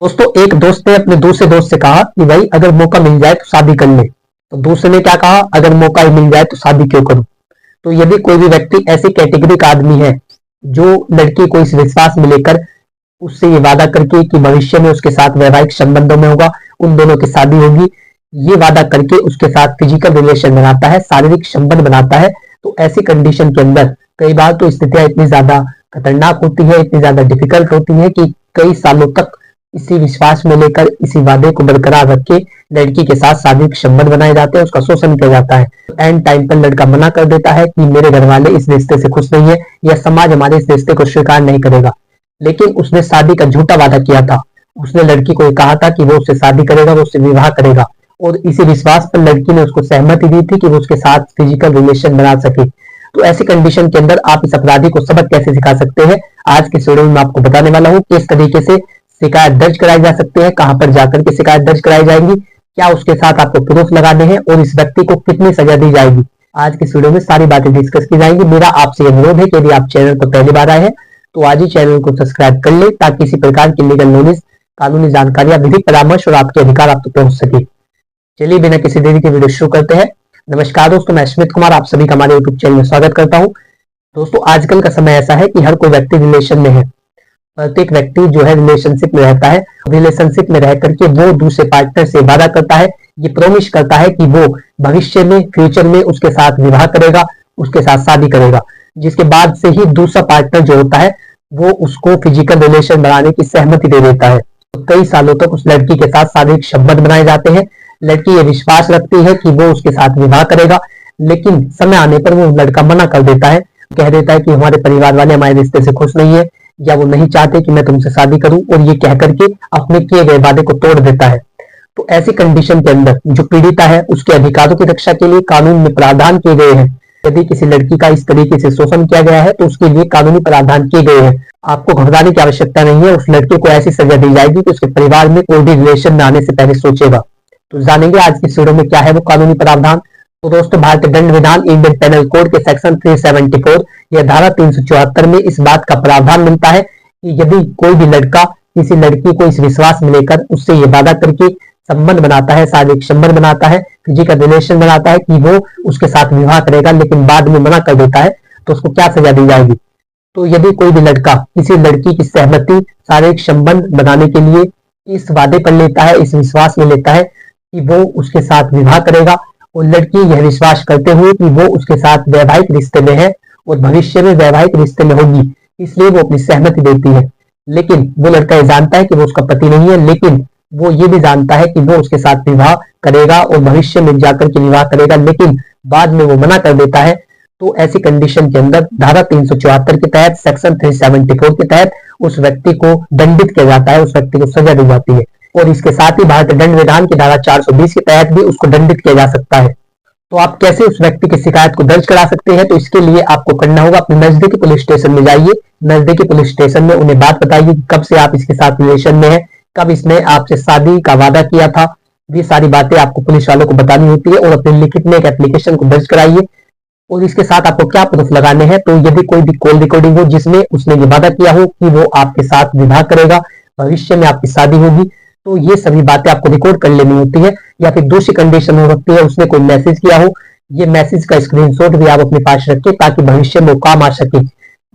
दोस्तों, एक दोस्त ने अपने दूसरे दोस्त से कहा कि भाई अगर मौका मिल जाए तो शादी कर ले। तो दूसरे ने क्या कहा, अगर मौका ही मिल जाए तो शादी क्यों करूं। तो यदि कोई भी व्यक्ति ऐसी कैटेगरी का आदमी है जो लड़की को इस विश्वास में लेकर उससे ये वादा करके कि भविष्य में उसके साथ वैवाहिक संबंधों में होगा, उन दोनों की शादी होगी, ये वादा करके उसके साथ फिजिकल रिलेशन बनाता है, शारीरिक संबंध बनाता है, तो ऐसी कंडीशन के अंदर कई बार तो स्थितियां इतनी ज्यादा खतरनाक होती है, इतनी ज्यादा डिफिकल्ट होती है कि कई सालों तक इसी विश्वास में लेकर इसी वादे को बरकरार रख के लड़की के साथ शारीरिक संबंध बनाए जाते हैं, उसका शोषण किया जाता है। एंड टाइम पर लड़का मना कर देता है कि मेरे घर वाले इस रिश्ते से खुश नहीं है या समाज हमारे इस रिश्ते को स्वीकार नहीं करेगा। लेकिन उसने शादी का झूठा वादा किया था। उसने लड़की को कहा था कि वो उससे शादी करेगा, वो उससे विवाह करेगा, और इसी विश्वास पर लड़की ने उसको सहमति दी थी कि वो उसके साथ फिजिकल रिलेशन बना सके। तो ऐसी कंडीशन के अंदर आप इस अपराधी को सबक कैसे सिखा सकते हैं, आज के वीडियो में आपको बताने वाला हूँ। किस तरीके से शिकायत दर्ज कराई जा सकती है, कहां पर जाकर के शिकायत दर्ज कराई जाएगी, क्या उसके साथ आपको प्रूफ लगाने हैं और इस व्यक्ति को कितनी सजा दी जाएगी। आज के वीडियो में सारी बातें डिस्कस की जाएंगी। मेरा आपसे अनुरोध है कि यदि आप चैनल पर पहली बार आए हैं तो आज ही चैनल को सब्सक्राइब कर ले, ताकि इसी प्रकार की लीगल नॉलेज, कानूनी जानकारियां, विधिक परामर्श और आपके अधिकार आप तक पहुंच सके। चलिए बिना किसी देरी के वीडियो शुरू करते हैं। नमस्कार दोस्तों, मैं स्मित कुमार आप सभी का हमारे यूट्यूब चैनल में स्वागत करता हूं। दोस्तों, आजकल का समय ऐसा है कि हर कोई व्यक्ति रिलेशन में है। प्रत्येक व्यक्ति जो है रिलेशनशिप में रहता है। रिलेशनशिप में रह करके वो दूसरे पार्टनर से वादा करता है, ये प्रॉमिस करता है कि वो भविष्य में, फ्यूचर में उसके साथ विवाह करेगा, उसके साथ शादी करेगा, जिसके बाद से ही दूसरा पार्टनर जो होता है वो उसको फिजिकल रिलेशन बनाने की सहमति दे देता है। तो कई सालों तक उस लड़की के साथ शारीरिक संबंध बनाए जाते हैं। लड़की ये विश्वास रखती है कि वो उसके साथ विवाह करेगा, लेकिन समय आने पर वो लड़का मना कर देता है, कह देता है कि हमारे परिवार वाले हमारे रिश्ते से खुश नहीं है या वो नहीं चाहते कि मैं तुमसे शादी करूं, और ये कह करके अपने किए गए वादे को तोड़ देता है। तो ऐसी कंडीशन के अंदर जो पीड़िता है उसके अधिकारों की रक्षा के लिए कानून में प्रावधान किए गए हैं। यदि किसी लड़की का इस तरीके से शोषण किया गया है तो उसके लिए कानूनी प्रावधान किए गए हैं। आपको घबराने की आवश्यकता नहीं है। उस लड़के को ऐसी सजा दी जाएगी कि उसके परिवार में कोई भी रिलेशन में आने से पहले सोचेगा। तो जानेंगे आज की वीडियो में क्या है वो कानूनी प्रावधान। तो दोस्तों, भारतीय दंड विधान इंडियन पेनल कोड के सेक्शन 374 या धारा 374 में इस बात का प्रावधान मिलता है कि यदि कोई भी लड़का किसी लड़की को इस विश्वास में लेकर उससे ये वादा करके संबंध बनाता है, शारीरिक संबंध बनाता है, फिजिकल रिलेशन बनाता है कि वो उसके साथ विवाह करेगा, लेकिन बाद में मना कर देता है, तो उसको क्या सजा दी जाएगी। तो यदि कोई भी लड़का किसी लड़की की सहमति शारीरिक संबंध बनाने के लिए इस वादे पर लेता है, इस विश्वास में लेता है कि वो उसके साथ विवाह करेगा, और लड़की यह विश्वास करते हुए कि वो उसके साथ वैवाहिक रिश्ते में है और भविष्य में वैवाहिक रिश्ते में होगी, इसलिए वो अपनी सहमति देती है। लेकिन वो लड़का ये जानता है कि वो उसका पति नहीं है, लेकिन वो ये भी जानता है कि वो उसके साथ विवाह करेगा और भविष्य में जाकर के विवाह करेगा, लेकिन बाद में वो मना कर देता है। तो ऐसी कंडीशन के अंदर धारा 374 के तहत, सेक्शन 374 के तहत उस व्यक्ति को दंडित किया जाता है, उस व्यक्ति को सजा दी जाती है। और इसके साथ ही भारतीय दंड विधान की धारा 420 के तहत भी उसको दंडित किया जा सकता है। तो आप कैसे उस व्यक्ति की शिकायत को दर्ज करा सकते हैं, तो इसके लिए आपको करना होगा, अपने नजदीकी पुलिस स्टेशन में जाइए। नजदीकी पुलिस स्टेशन में उन्हें बात बताइए कि कब से आप इसके साथ रिलेशन में है, कब इसने आपसे शादी का वादा किया था। ये सारी बातें आपको पुलिस वालों को बतानी होती है, और अपने लिखित में एक एप्लीकेशन को दर्ज कराइए। और इसके साथ आपको क्या प्रूफ लगाने हैं, तो यदि कोई भी कॉल रिकॉर्डिंग हो जिसमें उसने ये वादा किया हो कि वो आपके साथ विवाह करेगा, भविष्य में आपकी शादी होगी, तो ये सभी बातें आपको रिकॉर्ड कर लेनी होती है। या फिर दूसरी कंडीशन हो सकती है, उसने कोई मैसेज किया हो, ये मैसेज का स्क्रीनशॉट भी आप अपने पास रखें ताकि भविष्य में काम आ सके।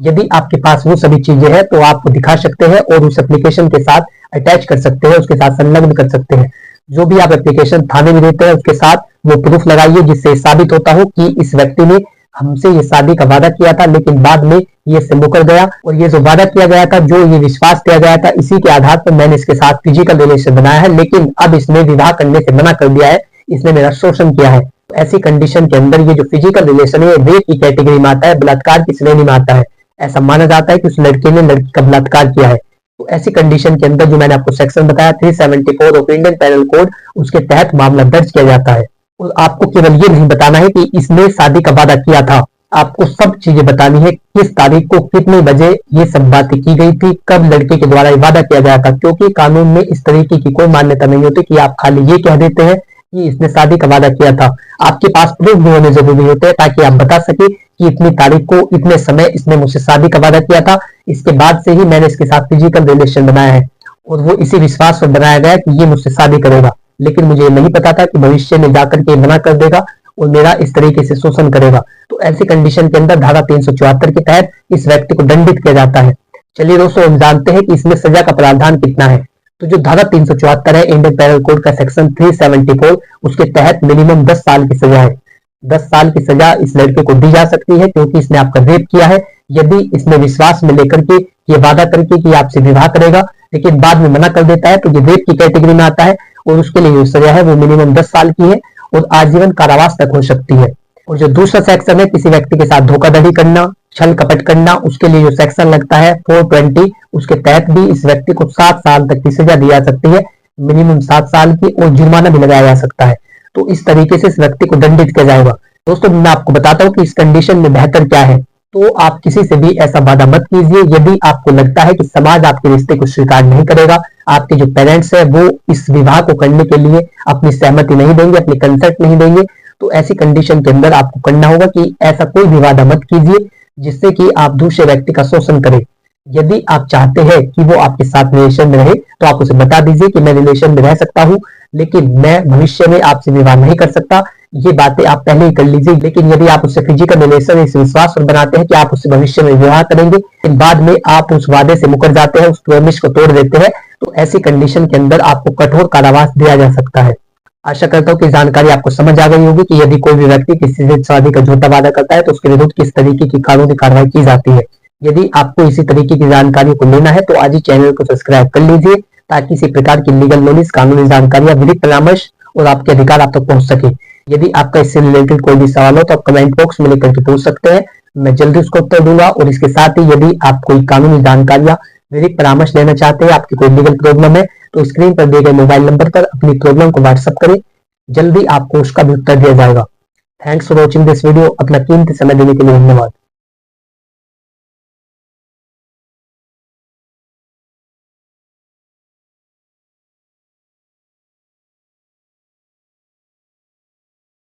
यदि आपके पास वो सभी चीजें हैं तो आप दिखा सकते हैं और उस एप्लीकेशन के साथ अटैच कर सकते हैं, उसके साथ संलग्न कर सकते हैं। जो भी आप एप्लीकेशन थाने में देते हैं उसके साथ वो प्रूफ लगाइए, जिससे साबित होता हो कि इस व्यक्ति ने हमसे ये शादी का वादा किया था, लेकिन बाद में ये से मुकर गया, और ये जो वादा किया गया था, जो ये विश्वास किया गया था, इसी के आधार पर मैंने इसके साथ फिजिकल रिलेशन बनाया है, लेकिन अब इसने विवाह करने से मना कर दिया है, इसने मेरा शोषण किया है। तो ऐसी कंडीशन के अंदर ये जो फिजिकल रिलेशन है रेप की कैटेगरी में आता है, बलात्कार की श्रेणी में आता है। ऐसा माना जाता है कि उस लड़के ने लड़की का बलात्कार किया है। तो ऐसी कंडीशन के अंदर जो मैंने आपको सेक्शन बताया 374 ऑफ इंडियन पेनल कोड, उसके तहत मामला दर्ज किया जाता है। और आपको केवल ये नहीं बताना है कि इसने शादी का वादा किया था, आपको सब चीजें बतानी है, किस तारीख को कितने बजे ये सब बातें की गई थी, कब लड़के के द्वारा ये वादा किया गया था। क्योंकि कानून में इस तरीके की कोई मान्यता नहीं होती कि आप खाली ये कह देते हैं कि इसने शादी का वादा किया था। आपके पास प्रूफ भी होने जरूरी होते हैं, ताकि आप बता सके कि इतनी तारीख को इतने समय इसने मुझसे शादी का वादा किया था, इसके बाद से ही मैंने इसके साथ फिजिकल रिलेशन बनाया है। और वो इसी विश्वास पर बनाया गया कि ये मुझसे शादी करेगा, लेकिन मुझे नहीं पता था कि भविष्य में जाकर के मना कर देगा और मेरा इस तरीके से शोषण करेगा। तो ऐसी कंडीशन के अंदर धारा 374 के तहत इस व्यक्ति को दंडित किया जाता है। चलिए दोस्तों, हम जानते हैं कि इसमें सजा का प्रावधान कितना है। तो जो धारा 374 है इंडियन पैनल कोड का सेक्शन 374, उसके तहत मिनिमम 10 साल की सजा है। 10 साल की सजा इस लड़के को दी जा सकती है क्योंकि इसने आपका रेप किया है। यदि इसने विश्वास में लेकर के ये वादा करके कि आपसे विवाह करेगा, लेकिन बाद में मना कर देता है, तो ये रेप की कैटेगरी में आता है और उसके लिए जो सजा है वो मिनिमम 10 साल की है और आजीवन कारावास तक हो सकती है। और जो दूसरा सेक्शन है किसी व्यक्ति के साथ धोखाधड़ी करना, छल कपट करना, उसके लिए जो सेक्शन लगता है 420, उसके तहत भी इस व्यक्ति को 7 साल तक की सजा दी जा सकती है, मिनिमम 7 साल की, और जुर्माना भी लगाया जा सकता है। तो इस तरीके से इस व्यक्ति को दंडित किया जाएगा। दोस्तों, मैं आपको बताता हूँ कि इस कंडीशन में बेहतर क्या है। तो आप किसी से भी ऐसा वादा मत कीजिए यदि आपको लगता है कि समाज आपके रिश्ते को स्वीकार नहीं करेगा, आपके जो पेरेंट्स है वो इस विवाह को करने के लिए अपनी सहमति नहीं देंगे, अपनी कंसेंट नहीं देंगे। तो ऐसी कंडीशन के अंदर आपको करना होगा कि ऐसा कोई भी वादा मत कीजिए जिससे कि आप दूसरे व्यक्ति का शोषण करें। यदि आप चाहते हैं कि वो आपके साथ रिलेशन में रहे, तो आप उसे बता दीजिए कि मैं रिलेशन में रह सकता हूँ, लेकिन मैं भविष्य में आपसे विवाह नहीं कर सकता। ये बातें आप पहले ही कर लीजिए। लेकिन यदि आप उससे फिजिकल रिलेशन इस विश्वास पर बनाते हैं कि आप उससे भविष्य में विवाह करेंगे, लेकिन बाद में आप उस वादे से मुकर जाते हैं, उस प्रॉमिस को तोड़ देते हैं, तो ऐसी कंडीशन के अंदर आपको कठोर कारावास दिया जा सकता है। आशा करता हूँ कि जानकारी आपको समझ आ गई होगी कि यदि कोई भी व्यक्ति किसी से शादी का झूठा वादा करता है तो उसके विरुद्ध किस तरीके की कानूनी कार्रवाई की जाती है। यदि आपको इसी तरीके की जानकारी को लेना है तो आज ही चैनल को सब्सक्राइब कर लीजिए ताकि इसी प्रकार की लीगल नॉलेज, कानूनी जानकारी, विधिक परामर्श और आपके अधिकार आप तक पहुंच सके। यदि आपका इससे रिलेटेड कोई भी सवाल हो तो आप कमेंट बॉक्स में लिख करके पूछ सकते हैं, मैं जल्दी उसको उत्तर दूंगा। और इसके साथ ही यदि आप कोई कानूनी जानकारी या विधिक परामर्श लेना चाहते हैं, आपकी कोई लीगल प्रॉब्लम है, तो स्क्रीन पर दिए गए मोबाइल नंबर पर अपनी प्रॉब्लम को व्हाट्सएप करें, जल्दी आपको उसका भी उत्तर दिया जाएगा। Thanks for watching this video. अपना कीमती समय देने के लिए धन्यवाद।